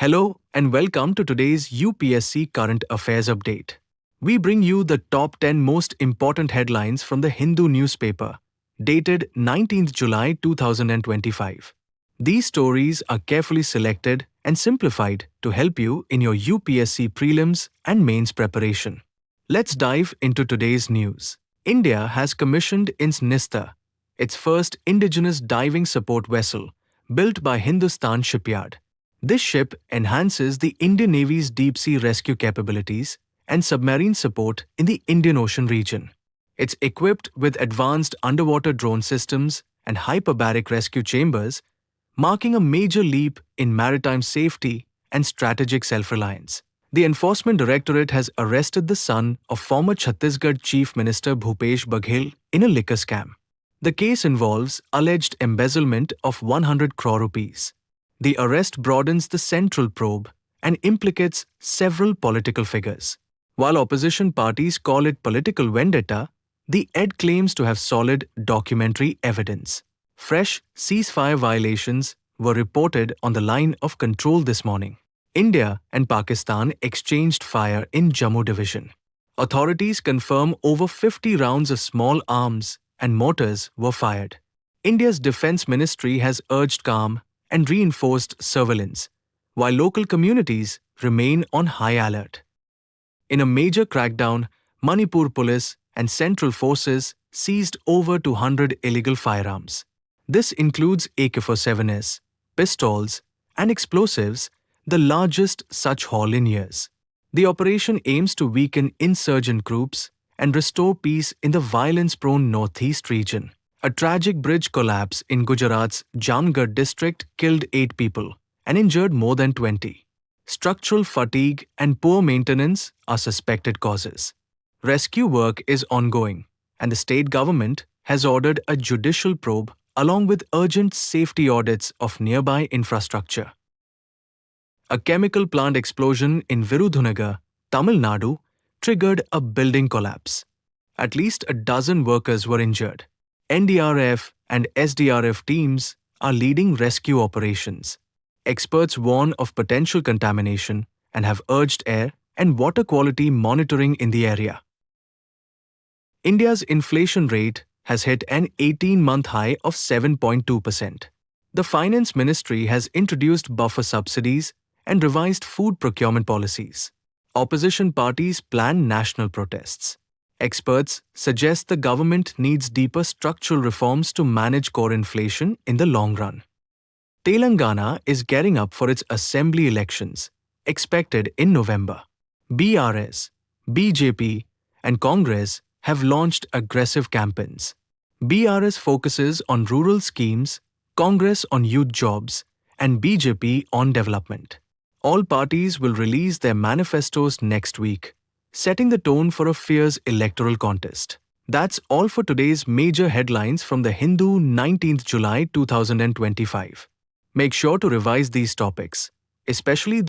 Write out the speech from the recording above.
Hello and welcome to today's UPSC Current Affairs Update. We bring you the top 10 most important headlines from the Hindu newspaper, dated 19th July 2025. These stories are carefully selected and simplified to help you in your UPSC prelims and mains preparation. Let's dive into today's news. India has commissioned INS Nistar, its first indigenous diving support vessel, built by Hindustan Shipyard. This ship enhances the Indian Navy's deep-sea rescue capabilities and submarine support in the Indian Ocean region. It's equipped with advanced underwater drone systems and hyperbaric rescue chambers, marking a major leap in maritime safety and strategic self-reliance. The Enforcement Directorate has arrested the son of former Chhattisgarh Chief Minister Bhupesh Baghel in a liquor scam. The case involves alleged embezzlement of 100 crore rupees. The arrest broadens the central probe and implicates several political figures. While opposition parties call it political vendetta, the ED claims to have solid documentary evidence. Fresh ceasefire violations were reported on the line of control this morning. India and Pakistan exchanged fire in Jammu division. Authorities confirm over 50 rounds of small arms and mortars were fired. India's Defence Ministry has urged calm and reinforced surveillance, while local communities remain on high alert. In a major crackdown, Manipur police and central forces seized over 200 illegal firearms. This includes AK-47s, pistols, and explosives, the largest such haul in years. The operation aims to weaken insurgent groups and restore peace in the violence-prone northeast region. A tragic bridge collapse in Gujarat's Jamgarh district killed 8 people and injured more than 20. Structural fatigue and poor maintenance are suspected causes. Rescue work is ongoing, and the state government has ordered a judicial probe along with urgent safety audits of nearby infrastructure. A chemical plant explosion in Virudhunagar, Tamil Nadu, triggered a building collapse. At least a dozen workers were injured. NDRF and SDRF teams are leading rescue operations. Experts warn of potential contamination and have urged air and water quality monitoring in the area. India's inflation rate has hit an 18-month high of 7.2%. The Finance Ministry has introduced buffer subsidies and revised food procurement policies. Opposition parties plan national protests. Experts suggest the government needs deeper structural reforms to manage core inflation in the long run. Telangana is gearing up for its assembly elections, expected in November. BRS, BJP, and Congress have launched aggressive campaigns. BRS focuses on rural schemes, Congress on youth jobs, and BJP on development. All parties will release their manifestos next week, setting the tone for a fierce electoral contest. That's all for today's major headlines from the Hindu 19th July 2025. Make sure to revise these topics, especially